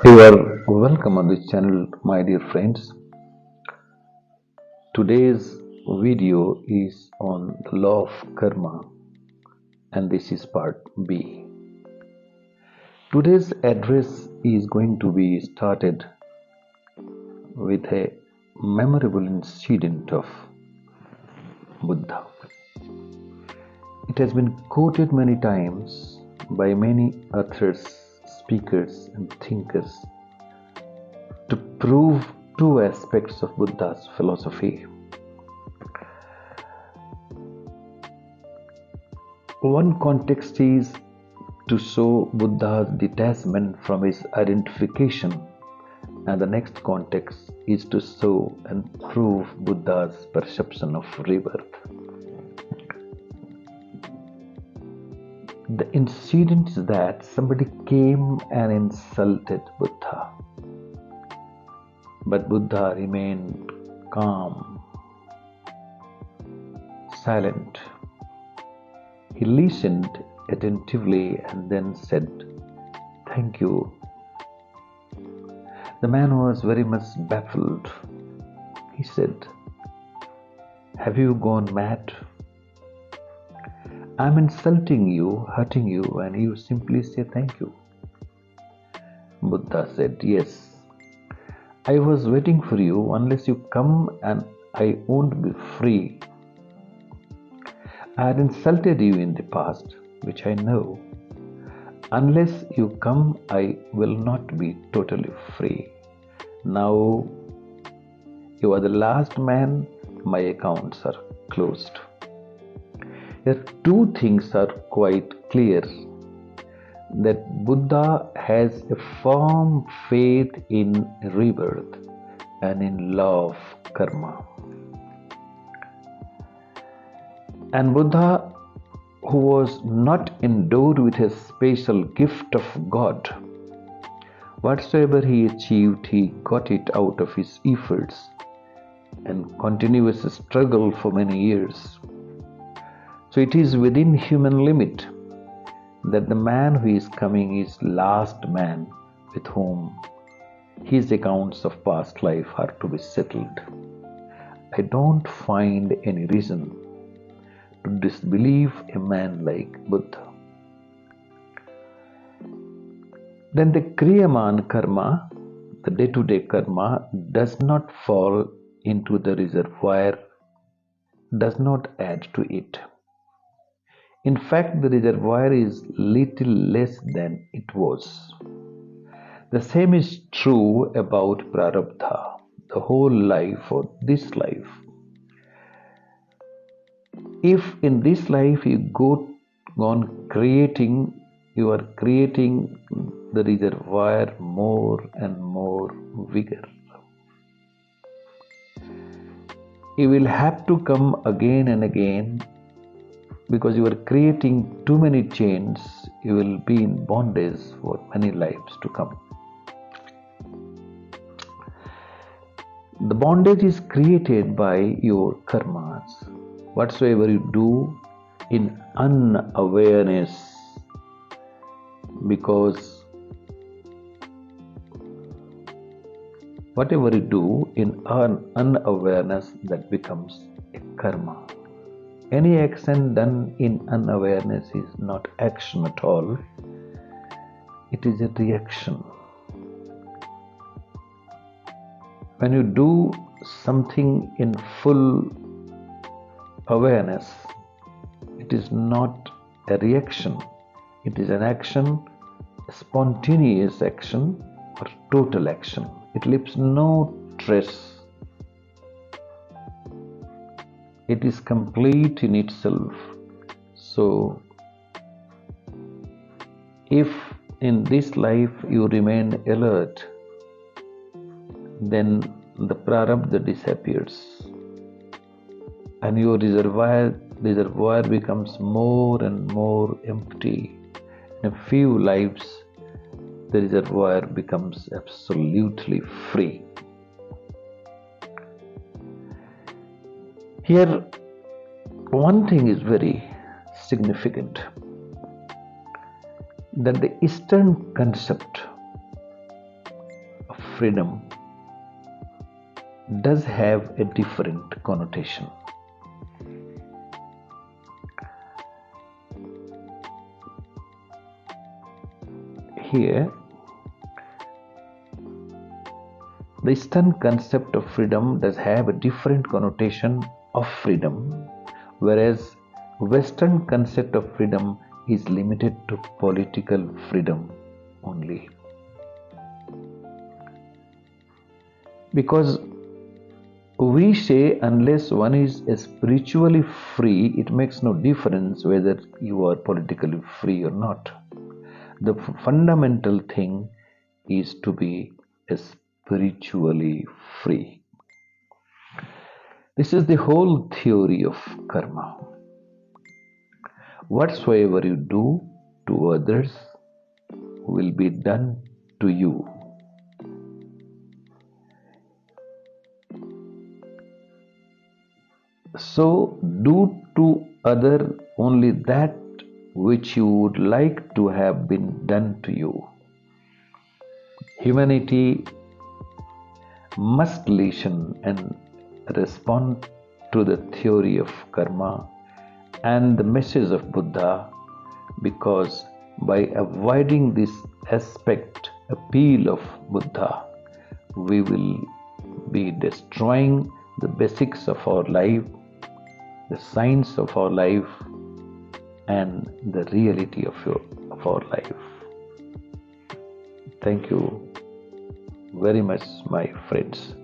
You are welcome on this channel, my dear friends. Today's video is on the law of karma, and this is part B. Today's address is going to be started with a memorable incident of Buddha. It has been quoted many times by many authors, speakers, and thinkers to prove two aspects of Buddha's philosophy. One context is to show Buddha's detachment from his identification, and the next context is to show and prove Buddha's perception of rebirth. The incident is that somebody came and insulted Buddha, but Buddha remained calm, silent. He listened attentively and then said, "Thank you." The man was very much baffled. He said, "Have you gone mad? I'm insulting you, hurting you, and you simply say thank you." Buddha said, "Yes, I was waiting for you. Unless you come, and I won't be free. I had insulted you in the past, which I know. Unless you come, I will not be totally free. Now you are the last man. My accounts are closed." Here, two things are quite clear: that Buddha has a firm faith in rebirth and in law of karma. And Buddha, who was not endowed with a special gift of God, whatsoever he achieved, he got it out of his efforts and continuous struggle for many years. So it is within human limit that the man who is coming is last man with whom his accounts of past life are to be settled. I don't find any reason to disbelieve a man like Buddha. Then the kriyaman karma, the day-to-day karma, does not fall into the reservoir, does not add to it. In fact, the reservoir is little less than it was. The same is true about prarabdha, the whole life or this life. If in this life you go on creating, you are creating the reservoir more and more vigor. You will have to come again and again, because you are creating too many chains. You will be in bondage for many lives to come. The bondage is created by your karmas. Whatsoever you do in unawareness, because whatever you do in unawareness, that becomes a karma. Any action done in unawareness is not action at all. It is a reaction. When you do something in full awareness, it is not a reaction. It is an action, a spontaneous action or total action. It leaves no trace. It is complete in itself. So, if in this life you remain alert, then the prarabdha disappears, and your reservoir becomes more and more empty. In a few lives, the reservoir becomes absolutely free. Here, one thing is very significant, that the Eastern concept freedom does have a different connotation. Here, the Eastern concept of freedom does have a different connotation of freedom, whereas Western concept of freedom is limited to political freedom only. Because we say unless one is spiritually free, it makes no difference whether you are politically free or not. The fundamental thing is to be spiritually free. This is the whole theory of karma. Whatsoever you do to others will be done to you. So do to other only that which you would like to have been done to you. Humanity must listen and respond to the theory of karma and the message of Buddha, because by avoiding this appeal of Buddha, we will be destroying the basics of our life, the science of our life, and the reality of our life. Thank you very much, my friends.